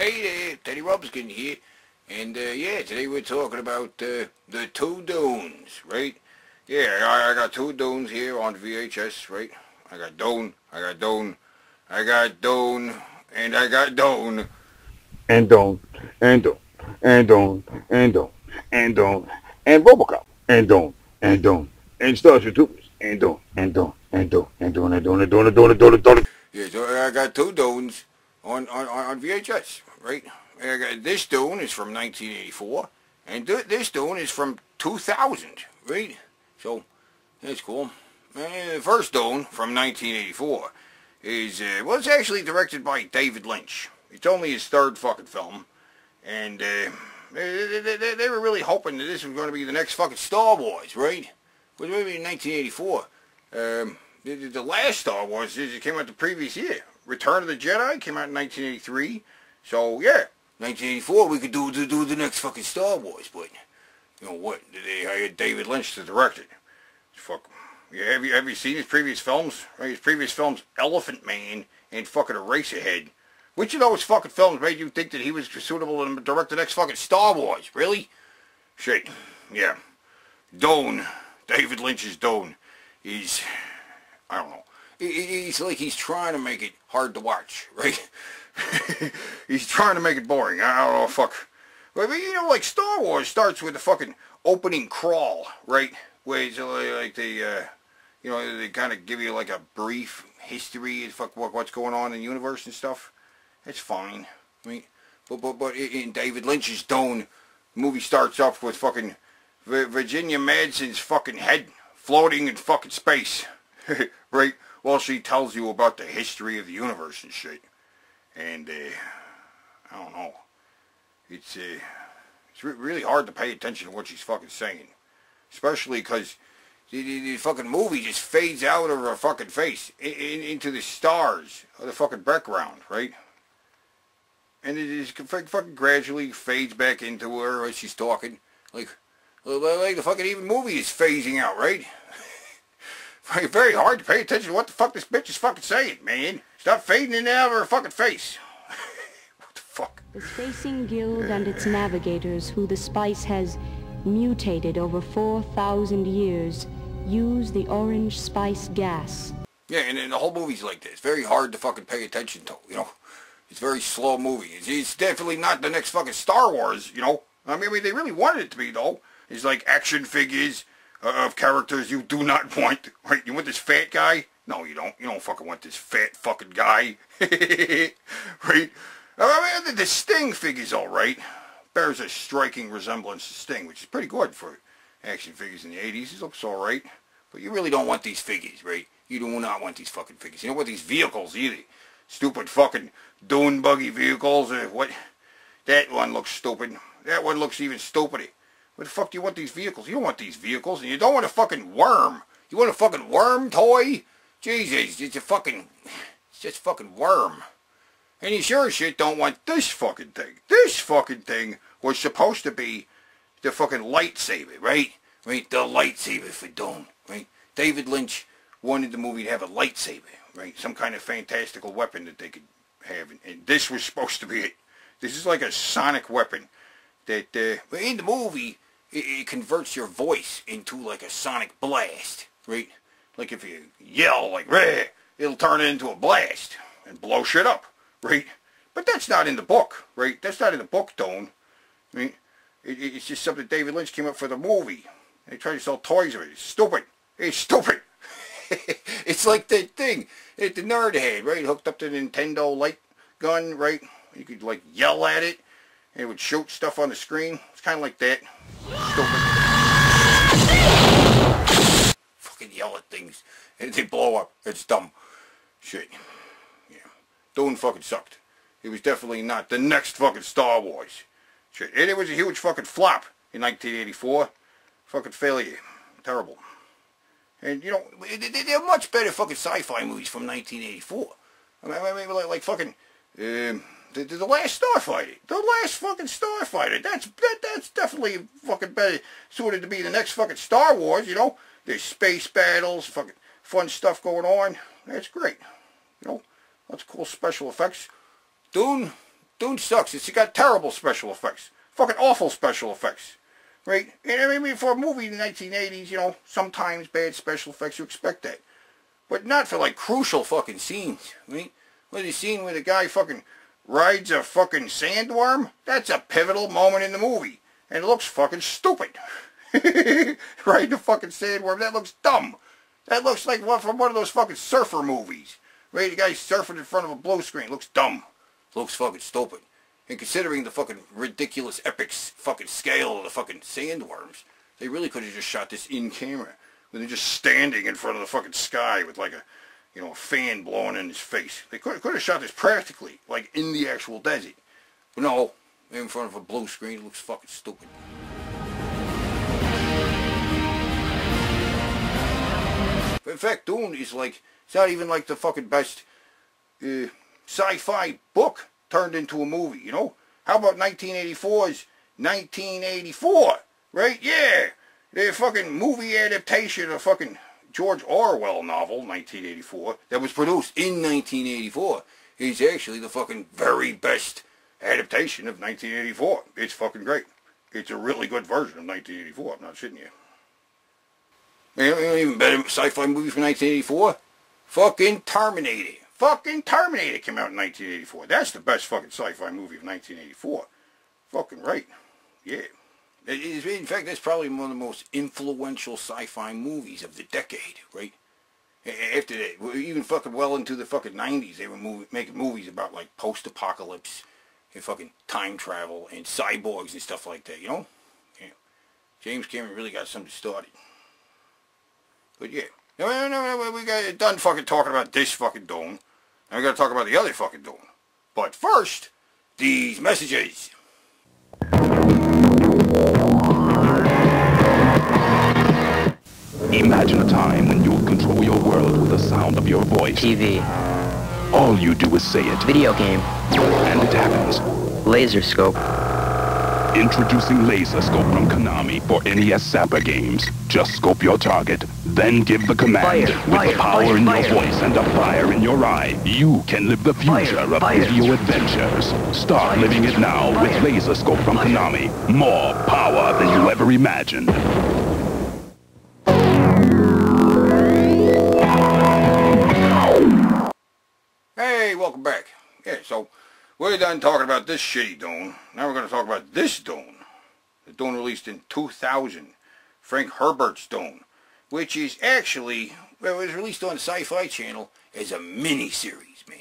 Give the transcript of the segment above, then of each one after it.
Hey there, Teddy Robskin here, and yeah, today we're talking about the two Dunes, right? Yeah, I got two Dunes here on VHS, right? I got Dune, I got Dune, I got Dune, and I got Dune. And Dune, and Dune, and Dune, and Dune, and Dune, and RoboCop, and Dune, and Dune, and Starship Troopers, and Dune, and Dune, and Dune, and Dune, and Dune, and Dune, and Dune, and Dune, and Dune. Yeah, so I got two Dunes on VHS, right? I got, this Dune is from 1984, and this Dune is from 2000, right? So, that's cool. And the first Dune from 1984 is, well, it's actually directed by David Lynch. It's only his third fucking film, and they were really hoping that this was going to be the next fucking Star Wars, right? But maybe in 1984. The last Star Wars came out the previous year. Return of the Jedi came out in 1983. So, yeah, 1984 we could do the next fucking Star Wars, but you know what? They hired David Lynch to direct it. Fuck. Yeah, have you seen his previous films? Right? His previous films, Elephant Man and fucking Eraserhead. Which of those fucking films made you think that he was suitable to direct the next fucking Star Wars? Really? Shit. Yeah. Dune, David Lynch's Dune, is, I don't know. It's like he's trying to make it hard to watch, right? He's trying to make it boring. I don't know, fuck. But you know, like Star Wars starts with the fucking opening crawl, right? Where it's like they, you know, they kind of give you like a brief history of what's going on in the universe and stuff. That's fine. I mean, but in David Lynch's Dune, the movie starts off with fucking Virginia Madsen's fucking head floating in fucking space, right? While she tells you about the history of the universe and shit. And, I don't know. It's really hard to pay attention to what she's fucking saying. Especially because the fucking movie just fades out of her fucking face into the stars of the fucking background, right? And it just fucking gradually fades back into her as she's talking. Like the fucking even movie is phasing out, right? Very hard to pay attention to what the fuck this bitch is fucking saying, man. Stop fading in and out of her fucking face. What the fuck? The Spacing Guild and its navigators, who the spice has mutated over 4,000 years, use the orange spice gas. Yeah, and the whole movie's like this. Very hard to fucking pay attention to, you know? It's a very slow movie. It's definitely not the next fucking Star Wars, you know? I mean, they really wanted it to be, though. It's like action figures of characters you do not want, right? You want this fat guy? No, you don't. You don't fucking want this fat fucking guy. Right? I mean, the Sting figure's alright. Bears a striking resemblance to Sting, which is pretty good for action figures in the 80s. It looks alright. But you really don't want these figures, right? You do not want these fucking figures. You don't want these vehicles either. Stupid fucking dune buggy vehicles. What? That one looks stupid. That one looks even stupider. What the fuck do you want these vehicles? You don't want these vehicles, and you don't want a fucking worm. You want a fucking worm toy? Jesus, it's just fucking worm. And you sure as shit don't want this fucking thing. This fucking thing was supposed to be the fucking lightsaber, right? Right, the lightsaber for Dune, right? David Lynch wanted the movie to have a lightsaber, right? Some kind of fantastical weapon that they could have, and this was supposed to be it. This is like a sonic weapon that, in the movie, it converts your voice into like a sonic blast, right? Like if you yell like, "Rah," it'll turn it into a blast and blow shit up, right? But that's not in the book, right? That's not in the book, Dune. I mean, it's just something David Lynch came up for the movie. They try to sell toys of it. It's stupid. It's stupid. It's like that thing that the nerd had, right? Hooked up to the Nintendo light gun, right? You could like yell at it, and it would shoot stuff on the screen. It's kind of like that. Stupid. Fucking yell at things, and they blow up. It's dumb. Shit. Yeah. Dune fucking sucked. It was definitely not the next fucking Star Wars. Shit. And it was a huge fucking flop in 1984. Fucking failure. Terrible. And, you know, there are much better fucking sci-fi movies from 1984. I mean like fucking, the Last Starfighter. The Last fucking Starfighter. That's definitely fucking better suited to be the next fucking Star Wars, you know? There's space battles, fucking fun stuff going on. That's great. You know? Lots of cool special effects. Dune Dune sucks. It's got terrible special effects. Fucking awful special effects. Right? And I mean, for a movie in the 1980s, you know, sometimes bad special effects, you expect that. But not for, like, crucial fucking scenes, right? Like the scene where the guy fucking rides a fucking sandworm? That's a pivotal moment in the movie. And it looks fucking stupid. Riding the fucking sandworm, that looks dumb. That looks like one from one of those fucking surfer movies. Right? The guy surfing in front of a blue screen. Looks dumb. Looks fucking stupid. And considering the fucking ridiculous epic fucking scale of the fucking sandworms, they really could have just shot this in camera. When they're just standing in front of the fucking sky with like a, you know, a fan blowing in his face. They could have shot this practically, like in the actual desert. But no, in front of a blue screen, it looks fucking stupid. But in fact, Dune is like, it's not even like the fucking best sci-fi book turned into a movie, you know? How about 1984's 1984, right? Yeah! The fucking movie adaptation of fucking George Orwell novel, 1984, that was produced in 1984, is actually the fucking very best adaptation of 1984. It's fucking great. It's a really good version of 1984, I'm not shitting you. You know, even better sci-fi movie from 1984? Fucking Terminator. Fucking Terminator came out in 1984. That's the best fucking sci-fi movie of 1984. Fucking right. Yeah. In fact, that's probably one of the most influential sci-fi movies of the decade, right? After that, even fucking well into the fucking 90s, they were making movies about, like, post-apocalypse and fucking time travel and cyborgs and stuff like that, you know? Yeah. James Cameron really got something started. But yeah. No, we got done fucking talking about this fucking Dune. Now we gotta talk about the other fucking Dune. But first, these messages. Imagine a time when you'll control your world with the sound of your voice. TV. All you do is say it. Video game. And it happens. Laser scope. Introducing Laser Scope from Konami for NES Zapper games. Just scope your target, then give the command. With the power in your voice and a fire in your eye, you can live the future of video adventures. Start living it now with Laser Scope from Konami. More power than you ever imagined. Hey, welcome back. Yeah, so we're done talking about this shitty Dune. Now we're going to talk about this Dune. The Dune released in 2000. Frank Herbert's Dune. Which is actually, well, it was released on the Sci-Fi Channel as a mini-series, man.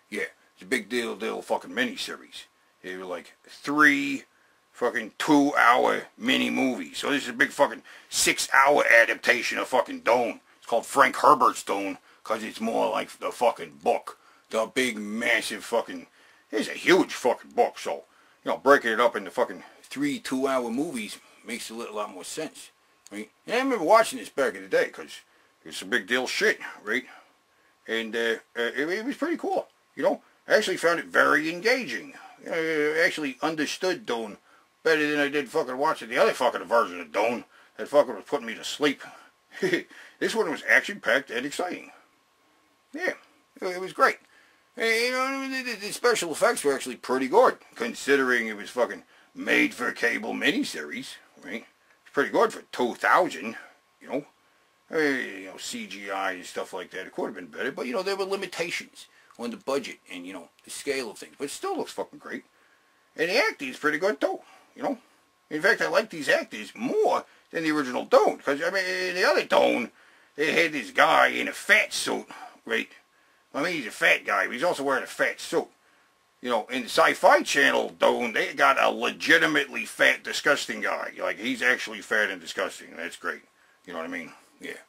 Yeah, it's a big deal fucking mini-series. They were like 3 fucking 2-hour mini-movies. So this is a big fucking 6-hour adaptation of fucking Dune. It's called Frank Herbert's Dune because it's more like the fucking book. The big, massive fucking... It's a huge fucking book, so, you know, breaking it up into fucking 3 2-hour movies makes a lot more sense, right? And I remember watching this back in the day, because it was some big deal shit, right? And it was pretty cool, you know? I actually found it very engaging. I actually understood Dune better than I did fucking watching the other fucking version of Dune that fucking was putting me to sleep. This one was action-packed and exciting. Yeah, it was great. You know, the special effects were actually pretty good, considering it was fucking made for a cable miniseries, right? It's pretty good for 2000, you know? You know, CGI and stuff like that. It could have been better, but, you know, there were limitations on the budget and, you know, the scale of things. But it still looks fucking great. And the acting is pretty good, too, you know? In fact, I like these actors more than the original Dune, because, I mean, in the other Dune, they had this guy in a fat suit, right? I mean, he's a fat guy, but he's also wearing a fat suit. You know, in the Sci-Fi Channel, Dune, they got a legitimately fat, disgusting guy. Like, he's actually fat and disgusting. That's great. You know what I mean? Yeah.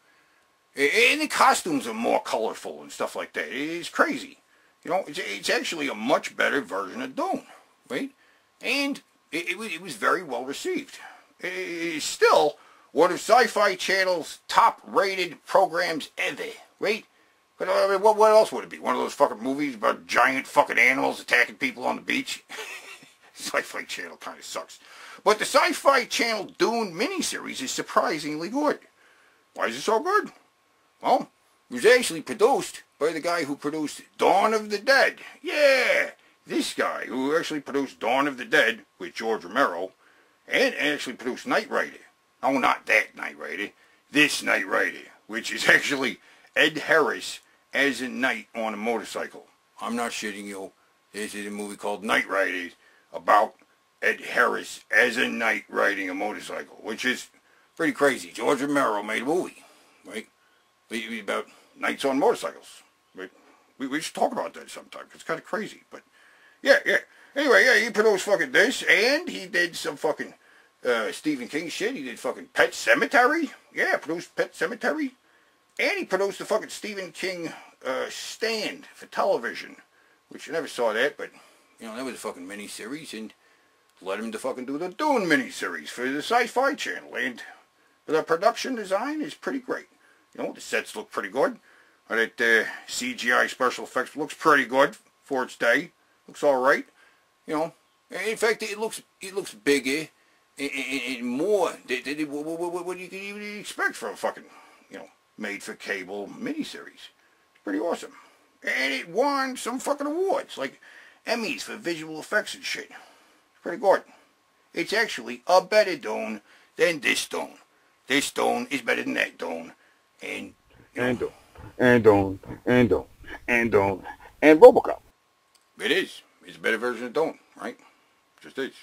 And the costumes are more colorful and stuff like that. It's crazy. You know, it's actually a much better version of Dune, right? And it was very well received. It's still one of Sci-Fi Channel's top-rated programs ever, right? But I mean, what else would it be? One of those fucking movies about giant fucking animals attacking people on the beach? Sci-Fi Channel kind of sucks. But the Sci-Fi Channel Dune miniseries is surprisingly good. Why is it so good? Well, it was actually produced by the guy who produced Dawn of the Dead. Yeah! This this guy who actually produced Dawn of the Dead with George Romero and actually produced Knight Rider. Oh, not that Knight Rider. This Knight Rider, which is actually Ed Harris as a knight on a motorcycle. I'm not shitting you. This is a movie called Knight Rider about Ed Harris as a knight riding a motorcycle, which is pretty crazy. George Romero made a movie, right? About knights on motorcycles. Right? We should talk about that sometime. It's kind of crazy, but yeah. Anyway, yeah, he produced fucking this, and he did some fucking Stephen King shit. He did fucking Pet Sematary. Yeah, produced Pet Sematary. And he produced the fucking Stephen King Stand for television, which I never saw that, but, you know, that was a fucking mini-series, and let him to fucking do the Dune mini-series for the Sci-Fi Channel, and the production design is pretty great. You know, the sets look pretty good. That CGI special effects looks pretty good for its day. Looks alright. You know, in fact, it looks bigger and more than what you can even expect from a fucking, you know, made-for-cable miniseries. It's pretty awesome. And it won some fucking awards, like Emmys for visual effects and shit. It's pretty good. It's actually a better Dune than this Dune. This Dune is better than that Dune. And Dune, and RoboCop. It is. It's a better version of Dune, right? Just is.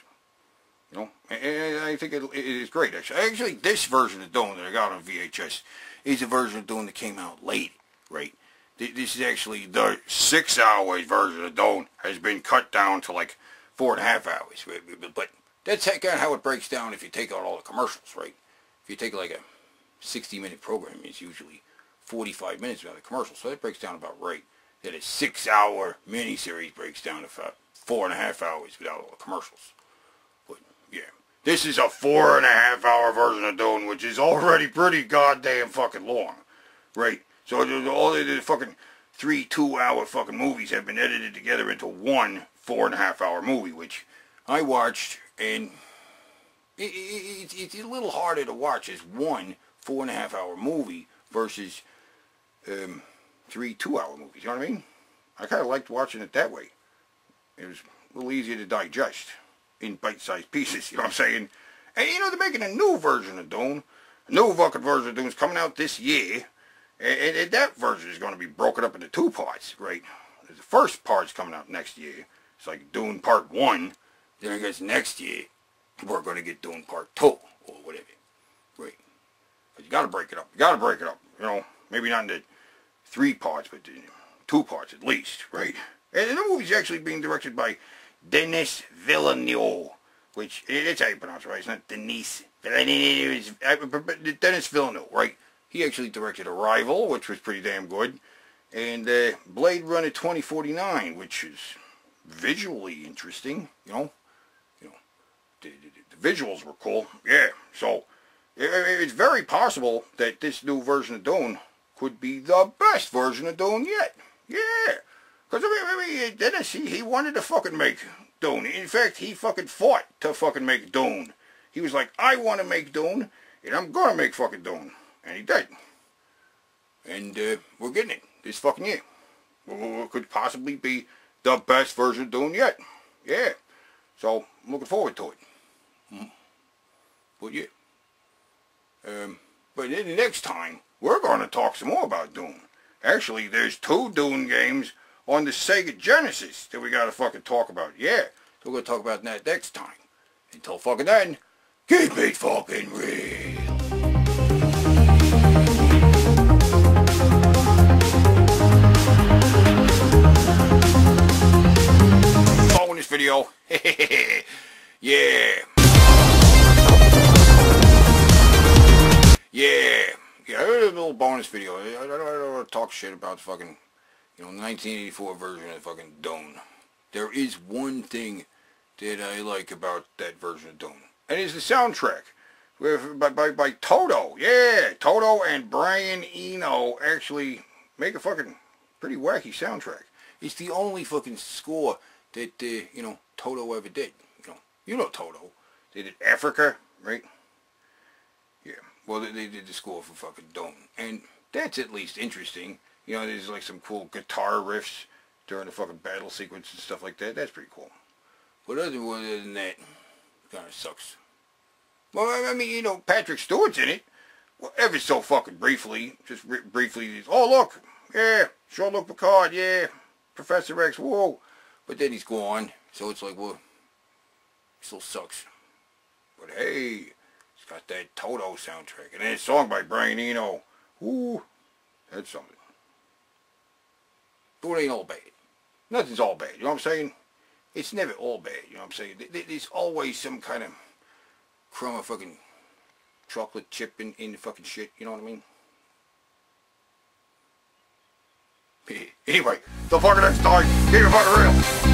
You know, and I think it is great, actually. Actually, this version of Dune that I got on VHS is a version of Dune that came out late, right? This is actually the 6-hour version of Dune has been cut down to like 4.5 hours. But that's kind of how it breaks down if you take out all the commercials, right? If you take like a 60-minute program, it's usually 45 minutes without the commercials. So that breaks down about right. That a 6-hour miniseries breaks down to about 4.5 hours without all the commercials. But yeah, this is a 4.5-hour version of Dune, which is already pretty goddamn fucking long, right? So all the fucking 3 2-hour fucking movies have been edited together into one 4.5-hour movie, which I watched, and it's a little harder to watch as one 4.5-hour movie versus 3 2-hour movies. You know what I mean? I kind of liked watching it that way. It was a little easier to digest in bite-sized pieces. You know what I'm saying? And you know, they're making a new version of Dune. A new fucking version of Dune is coming out this year. And that version is going to be broken up into 2 parts, right? The first part's coming out next year. It's like Dune Part 1. Then I guess next year, we're going to get Dune Part 2, or whatever. Right? But you got to break it up. You got to break it up. You know, maybe not into 3 parts, but 2 parts at least, right? And the movie's actually being directed by Denis Villeneuve, which, it's how you pronounce it, right? It's not Denis Villeneuve. It's Denis Villeneuve, right? He actually directed Arrival, which was pretty damn good, and Blade Runner 2049, which is visually interesting. You know, the visuals were cool. Yeah, so it's very possible that this new version of Dune could be the best version of Dune yet. Yeah, because I mean, Dennis, he wanted to fucking make Dune. In fact, he fucking fought to fucking make Dune. He was like, I want to make Dune, and I'm gonna make fucking Dune. And he did. And we're getting it this fucking year. It could possibly be the best version of Dune yet. Yeah. So, I'm looking forward to it. But yeah. But then the next time, we're going to talk some more about Dune. Actually, there's 2 Dune games on the Sega Genesis that we got to fucking talk about. Yeah. So we're going to talk about that next time. Until fucking then, keep it fucking real. Bonus video. Yeah. Yeah, a little bonus video. I don't want to talk shit about the fucking, you know, 1984 version of fucking Dune. There is one thing that I like about that version of Dune, and it's the soundtrack by Toto. Yeah, Toto and Brian Eno actually make a fucking pretty wacky soundtrack. It's the only fucking score that you know, Toto ever did. You know Toto. They did Africa, right? Yeah. Well, they did the score for fucking Dune, and that's at least interesting. You know, there's like some cool guitar riffs during the fucking battle sequence and stuff like that. That's pretty cool. But other than that, kind of sucks. Well, I mean, you know, Patrick Stewart's in it. Well, ever so fucking briefly. Just briefly. Oh, look. Yeah. Jean-Luc Picard. Yeah. Professor X. Whoa. But then he's gone. So it's like, well, still sucks. But hey, it's got that Toto soundtrack. And then a song by Brian Eno. Ooh. That's something. But it ain't all bad. Nothing's all bad. You know what I'm saying? It's never all bad. You know what I'm saying? There's always some kind of crumb of fucking chocolate chip in the fucking shit. You know what I mean? Anyway, till fucking next time, keep it fucking real.